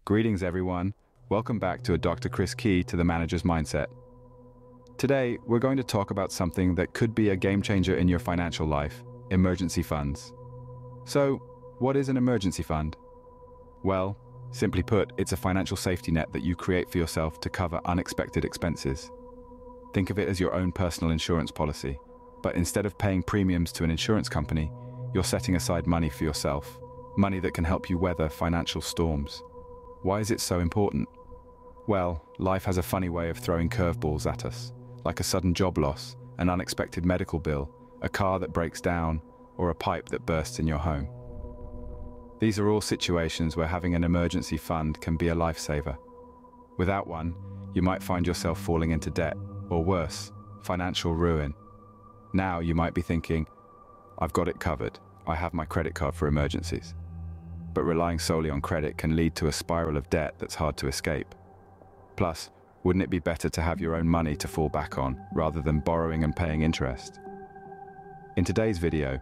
Greetings everyone, welcome back to a Dr. Chris Key to the Manager's Mindset. Today, we're going to talk about something that could be a game changer in your financial life, emergency funds. So, what is an emergency fund? Well, simply put, it's a financial safety net that you create for yourself to cover unexpected expenses. Think of it as your own personal insurance policy, but instead of paying premiums to an insurance company, you're setting aside money for yourself, money that can help you weather financial storms. Why is it so important? Well, life has a funny way of throwing curveballs at us, like a sudden job loss, an unexpected medical bill, a car that breaks down, or a pipe that bursts in your home. These are all situations where having an emergency fund can be a lifesaver. Without one, you might find yourself falling into debt, or worse, financial ruin. Now you might be thinking, I've got it covered, I have my credit card for emergencies. But relying solely on credit can lead to a spiral of debt that's hard to escape. Plus, wouldn't it be better to have your own money to fall back on, rather than borrowing and paying interest? In today's video,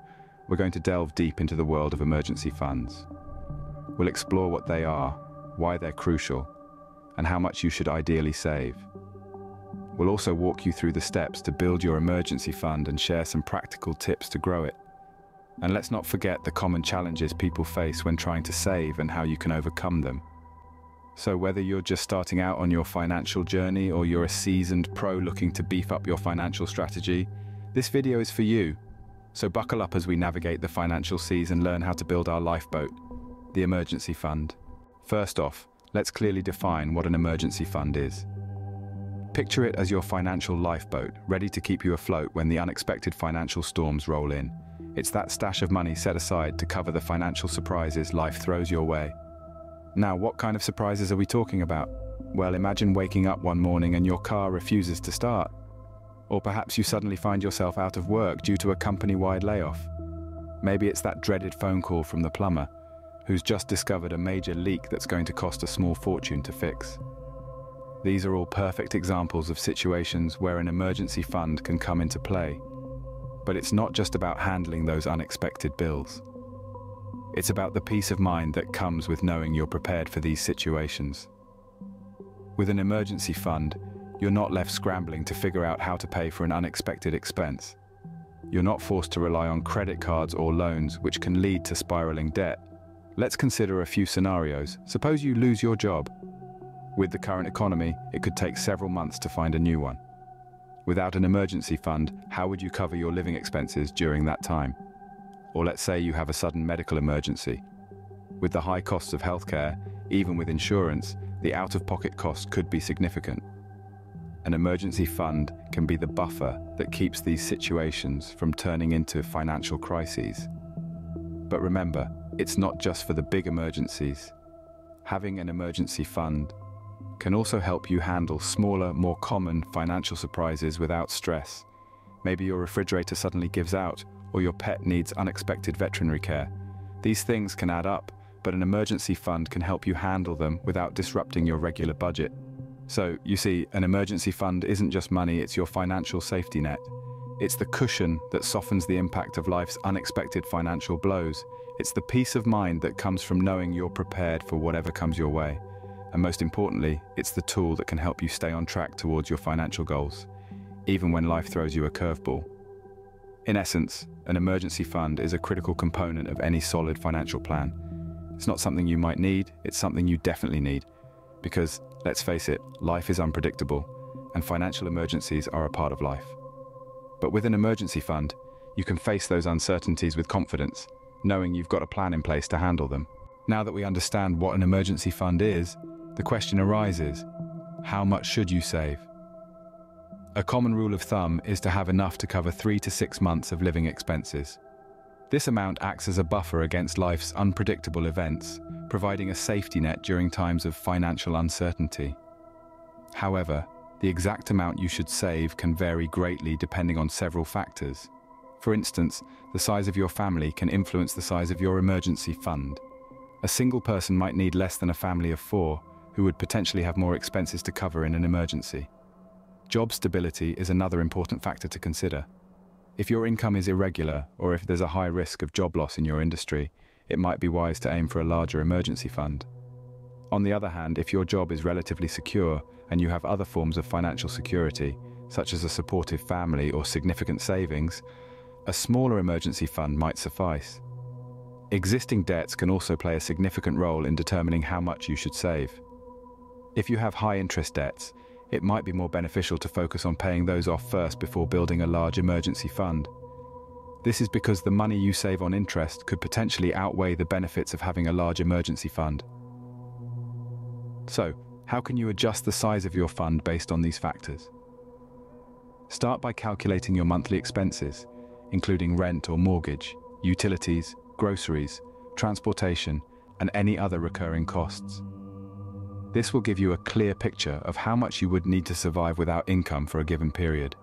we're going to delve deep into the world of emergency funds. We'll explore what they are, why they're crucial, and how much you should ideally save. We'll also walk you through the steps to build your emergency fund and share some practical tips to grow it. And let's not forget the common challenges people face when trying to save and how you can overcome them. So whether you're just starting out on your financial journey or you're a seasoned pro looking to beef up your financial strategy, this video is for you. So buckle up as we navigate the financial seas and learn how to build our lifeboat, the emergency fund. First off, let's clearly define what an emergency fund is. Picture it as your financial lifeboat, ready to keep you afloat when the unexpected financial storms roll in. It's that stash of money set aside to cover the financial surprises life throws your way. Now, what kind of surprises are we talking about? Well, imagine waking up one morning and your car refuses to start. Or perhaps you suddenly find yourself out of work due to a company-wide layoff. Maybe it's that dreaded phone call from the plumber, who's just discovered a major leak that's going to cost a small fortune to fix. These are all perfect examples of situations where an emergency fund can come into play. But it's not just about handling those unexpected bills. It's about the peace of mind that comes with knowing you're prepared for these situations. With an emergency fund, you're not left scrambling to figure out how to pay for an unexpected expense. You're not forced to rely on credit cards or loans, which can lead to spiraling debt. Let's consider a few scenarios. Suppose you lose your job. With the current economy, it could take several months to find a new one. Without an emergency fund, how would you cover your living expenses during that time? Or let's say you have a sudden medical emergency. With the high costs of healthcare, even with insurance, the out-of-pocket costs could be significant. An emergency fund can be the buffer that keeps these situations from turning into financial crises. But remember, it's not just for the big emergencies. Having an emergency fund can also help you handle smaller, more common financial surprises without stress. Maybe your refrigerator suddenly gives out, or your pet needs unexpected veterinary care. These things can add up, but an emergency fund can help you handle them without disrupting your regular budget. So, you see, an emergency fund isn't just money, it's your financial safety net. It's the cushion that softens the impact of life's unexpected financial blows. It's the peace of mind that comes from knowing you're prepared for whatever comes your way. And most importantly, it's the tool that can help you stay on track towards your financial goals, even when life throws you a curveball. In essence, an emergency fund is a critical component of any solid financial plan. It's not something you might need, it's something you definitely need. Because, let's face it, life is unpredictable, and financial emergencies are a part of life. But with an emergency fund, you can face those uncertainties with confidence, knowing you've got a plan in place to handle them. Now that we understand what an emergency fund is, the question arises, how much should you save? A common rule of thumb is to have enough to cover 3 to 6 months of living expenses. This amount acts as a buffer against life's unpredictable events, providing a safety net during times of financial uncertainty. However, the exact amount you should save can vary greatly depending on several factors. For instance, the size of your family can influence the size of your emergency fund. A single person might need less than a family of 4, who would potentially have more expenses to cover in an emergency. Job stability is another important factor to consider. If your income is irregular, or if there's a high risk of job loss in your industry, it might be wise to aim for a larger emergency fund. On the other hand, if your job is relatively secure and you have other forms of financial security, such as a supportive family or significant savings, a smaller emergency fund might suffice. Existing debts can also play a significant role in determining how much you should save. If you have high-interest debts, it might be more beneficial to focus on paying those off first before building a large emergency fund. This is because the money you save on interest could potentially outweigh the benefits of having a large emergency fund. So, how can you adjust the size of your fund based on these factors? Start by calculating your monthly expenses, including rent or mortgage, utilities, groceries, transportation, and any other recurring costs. This will give you a clear picture of how much you would need to survive without income for a given period.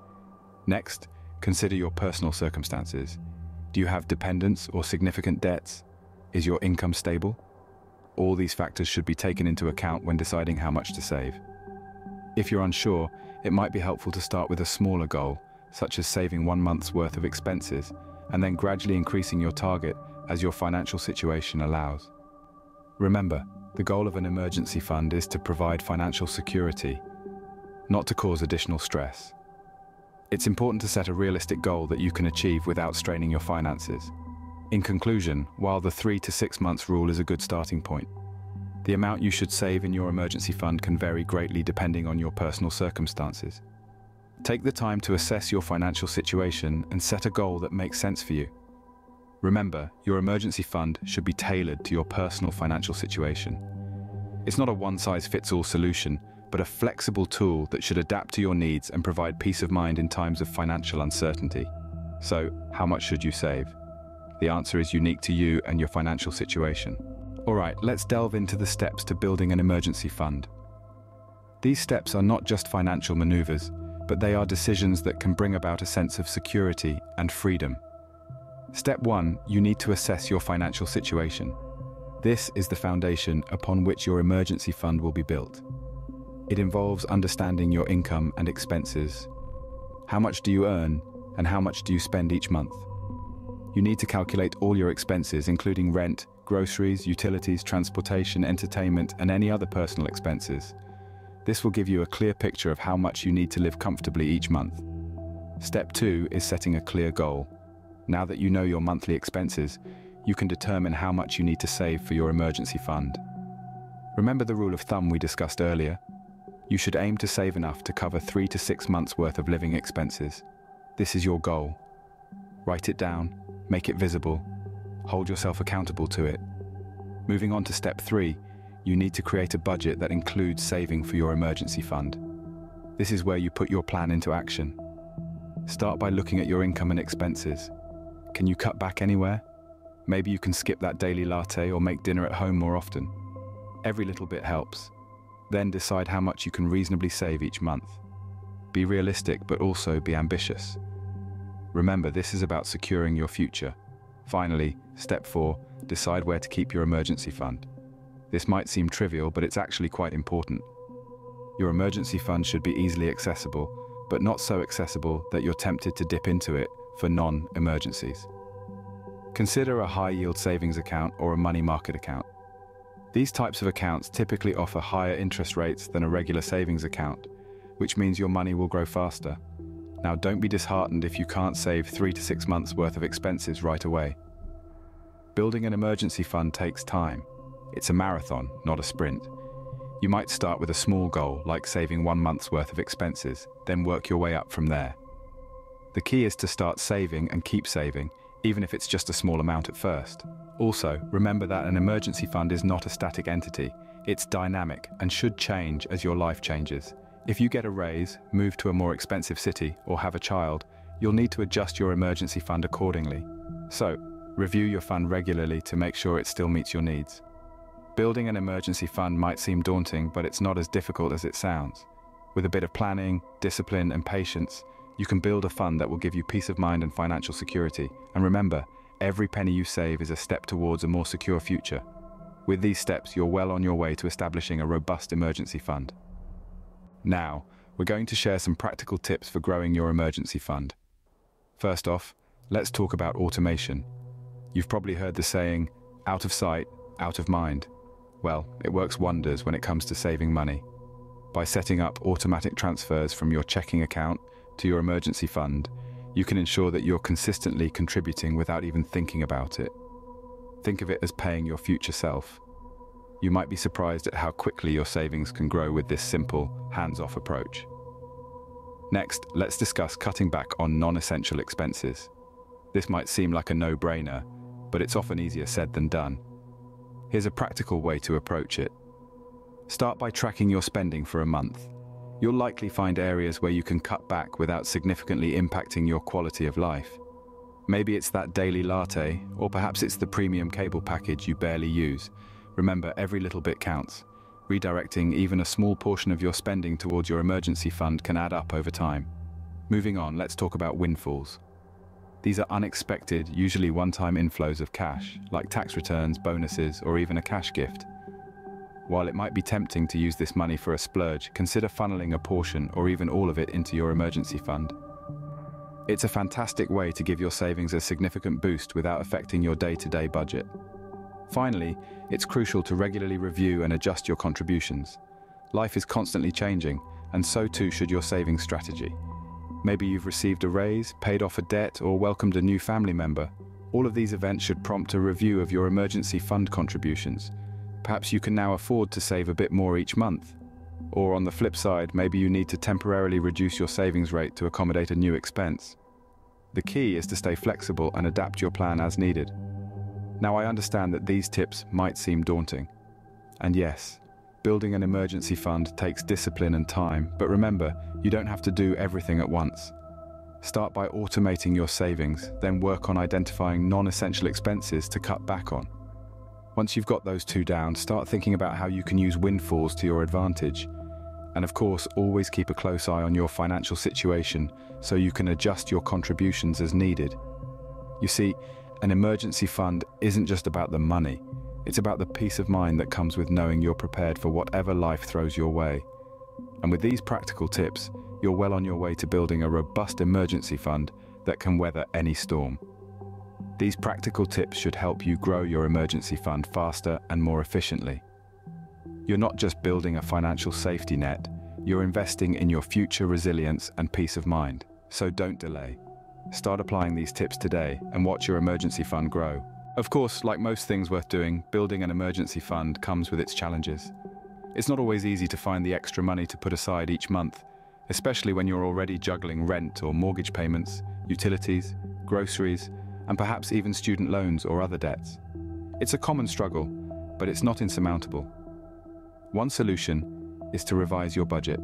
Next, consider your personal circumstances. Do you have dependents or significant debts? Is your income stable? All these factors should be taken into account when deciding how much to save. If you're unsure, it might be helpful to start with a smaller goal, such as saving 1 month's worth of expenses, and then gradually increasing your target as your financial situation allows. Remember, the goal of an emergency fund is to provide financial security, not to cause additional stress. It's important to set a realistic goal that you can achieve without straining your finances. In conclusion, while the 3 to 6 months rule is a good starting point, the amount you should save in your emergency fund can vary greatly depending on your personal circumstances. Take the time to assess your financial situation and set a goal that makes sense for you. Remember, your emergency fund should be tailored to your personal financial situation. It's not a one-size-fits-all solution, but a flexible tool that should adapt to your needs and provide peace of mind in times of financial uncertainty. So, how much should you save? The answer is unique to you and your financial situation. Alright, let's delve into the steps to building an emergency fund. These steps are not just financial maneuvers, but they are decisions that can bring about a sense of security and freedom. Step 1, you need to assess your financial situation. This is the foundation upon which your emergency fund will be built. It involves understanding your income and expenses. How much do you earn, and how much do you spend each month? You need to calculate all your expenses, including rent, groceries, utilities, transportation, entertainment, and any other personal expenses. This will give you a clear picture of how much you need to live comfortably each month. Step 2 is setting a clear goal. Now that you know your monthly expenses, you can determine how much you need to save for your emergency fund. Remember the rule of thumb we discussed earlier? You should aim to save enough to cover 3 to 6 months' worth of living expenses. This is your goal. Write it down, make it visible, hold yourself accountable to it. Moving on to step 3, you need to create a budget that includes saving for your emergency fund. This is where you put your plan into action. Start by looking at your income and expenses. Can you cut back anywhere? Maybe you can skip that daily latte or make dinner at home more often. Every little bit helps. Then decide how much you can reasonably save each month. Be realistic, but also be ambitious. Remember, this is about securing your future. Finally, step 4, decide where to keep your emergency fund. This might seem trivial, but it's actually quite important. Your emergency fund should be easily accessible, but not so accessible that you're tempted to dip into it for non-emergencies. Consider a high-yield savings account or a money market account. These types of accounts typically offer higher interest rates than a regular savings account, which means your money will grow faster. Now, don't be disheartened if you can't save 3 to 6 months' worth of expenses right away. Building an emergency fund takes time. It's a marathon, not a sprint. You might start with a small goal, like saving 1 month's worth of expenses, then work your way up from there. The key is to start saving and keep saving, even if it's just a small amount at first. Also, remember that an emergency fund is not a static entity. It's dynamic and should change as your life changes. If you get a raise, move to a more expensive city, or have a child, you'll need to adjust your emergency fund accordingly. So, review your fund regularly to make sure it still meets your needs. Building an emergency fund might seem daunting, but it's not as difficult as it sounds. With a bit of planning, discipline, and patience, you can build a fund that will give you peace of mind and financial security. And remember, every penny you save is a step towards a more secure future. With these steps, you're well on your way to establishing a robust emergency fund. Now, we're going to share some practical tips for growing your emergency fund. First off, let's talk about automation. You've probably heard the saying, out of sight, out of mind. Well, it works wonders when it comes to saving money. By setting up automatic transfers from your checking account to your emergency fund, you can ensure that you're consistently contributing without even thinking about it. Think of it as paying your future self. You might be surprised at how quickly your savings can grow with this simple, hands-off approach. Next, let's discuss cutting back on non-essential expenses. This might seem like a no-brainer, but it's often easier said than done. Here's a practical way to approach it. Start by tracking your spending for a month. You'll likely find areas where you can cut back without significantly impacting your quality of life. Maybe it's that daily latte, or perhaps it's the premium cable package you barely use. Remember, every little bit counts. Redirecting even a small portion of your spending towards your emergency fund can add up over time. Moving on, let's talk about windfalls. These are unexpected, usually one-time inflows of cash, like tax returns, bonuses, or even a cash gift. While it might be tempting to use this money for a splurge, consider funneling a portion or even all of it into your emergency fund. It's a fantastic way to give your savings a significant boost without affecting your day-to-day budget. Finally, it's crucial to regularly review and adjust your contributions. Life is constantly changing, and so too should your savings strategy. Maybe you've received a raise, paid off a debt, or welcomed a new family member. All of these events should prompt a review of your emergency fund contributions. Perhaps you can now afford to save a bit more each month. Or on the flip side, maybe you need to temporarily reduce your savings rate to accommodate a new expense. The key is to stay flexible and adapt your plan as needed. Now, I understand that these tips might seem daunting. And yes, building an emergency fund takes discipline and time, but remember, you don't have to do everything at once. Start by automating your savings, then work on identifying non-essential expenses to cut back on. Once you've got those two down, start thinking about how you can use windfalls to your advantage. And of course, always keep a close eye on your financial situation so you can adjust your contributions as needed. You see, an emergency fund isn't just about the money. It's about the peace of mind that comes with knowing you're prepared for whatever life throws your way. And with these practical tips, you're well on your way to building a robust emergency fund that can weather any storm. These practical tips should help you grow your emergency fund faster and more efficiently. You're not just building a financial safety net, you're investing in your future resilience and peace of mind. So don't delay. Start applying these tips today and watch your emergency fund grow. Of course, like most things worth doing, building an emergency fund comes with its challenges. It's not always easy to find the extra money to put aside each month, especially when you're already juggling rent or mortgage payments, utilities, groceries, and perhaps even student loans or other debts. It's a common struggle, but it's not insurmountable. One solution is to revise your budget.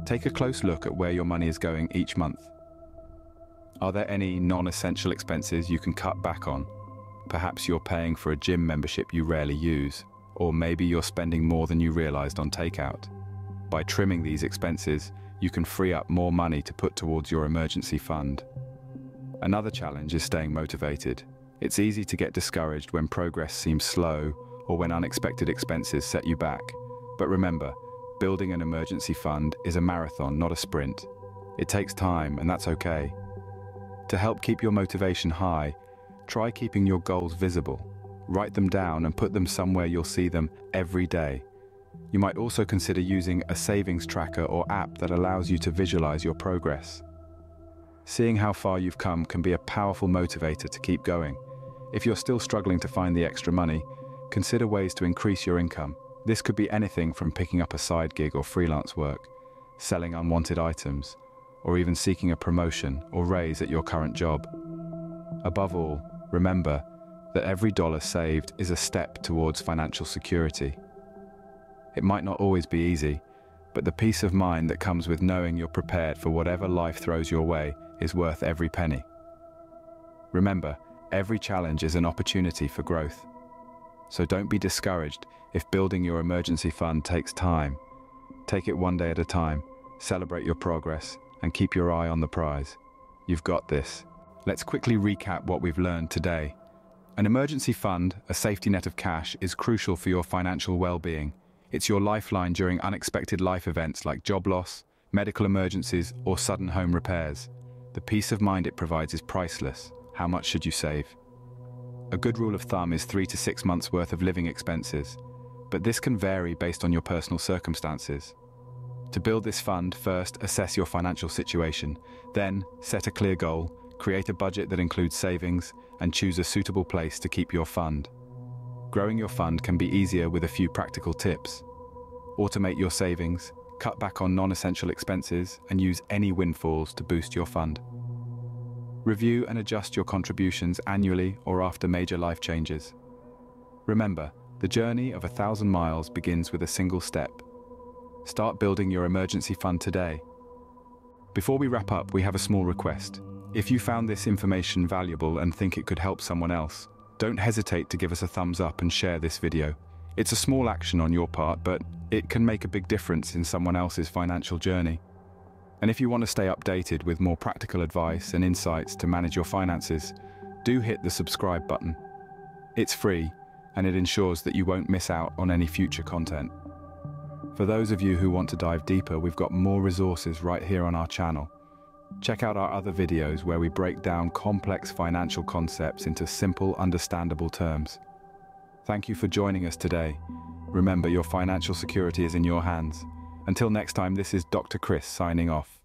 Take a close look at where your money is going each month. Are there any non-essential expenses you can cut back on? Perhaps you're paying for a gym membership you rarely use, or maybe you're spending more than you realized on takeout. By trimming these expenses, you can free up more money to put towards your emergency fund. Another challenge is staying motivated. It's easy to get discouraged when progress seems slow or when unexpected expenses set you back. But remember, building an emergency fund is a marathon, not a sprint. It takes time, and that's okay. To help keep your motivation high, try keeping your goals visible. Write them down and put them somewhere you'll see them every day. You might also consider using a savings tracker or app that allows you to visualize your progress. Seeing how far you've come can be a powerful motivator to keep going. If you're still struggling to find the extra money, consider ways to increase your income. This could be anything from picking up a side gig or freelance work, selling unwanted items, or even seeking a promotion or raise at your current job. Above all, remember that every dollar saved is a step towards financial security. It might not always be easy, but the peace of mind that comes with knowing you're prepared for whatever life throws your way is worth every penny. Remember, every challenge is an opportunity for growth. So don't be discouraged if building your emergency fund takes time. Take it one day at a time, celebrate your progress, and keep your eye on the prize. You've got this. Let's quickly recap what we've learned today. An emergency fund, a safety net of cash, is crucial for your financial well-being. It's your lifeline during unexpected life events like job loss, medical emergencies, or sudden home repairs. The peace of mind it provides is priceless. How much should you save? A good rule of thumb is 3 to 6 months worth of living expenses. but this can vary based on your personal circumstances. To build this fund, first assess your financial situation, then set a clear goal, create a budget that includes savings, and choose a suitable place to keep your fund. Growing your fund can be easier with a few practical tips. Automate your savings, cut back on non-essential expenses, and use any windfalls to boost your fund. Review and adjust your contributions annually or after major life changes. Remember, the journey of 1,000 miles begins with a single step. Start building your emergency fund today. Before we wrap up, we have a small request. If you found this information valuable and think it could help someone else, don't hesitate to give us a thumbs up and share this video. It's a small action on your part, but it can make a big difference in someone else's financial journey. And if you want to stay updated with more practical advice and insights to manage your finances, do hit the subscribe button. It's free, and it ensures that you won't miss out on any future content. For those of you who want to dive deeper, we've got more resources right here on our channel. Check out our other videos where we break down complex financial concepts into simple, understandable terms. Thank you for joining us today. Remember, your financial security is in your hands. Until next time, this is Dr. Chris signing off.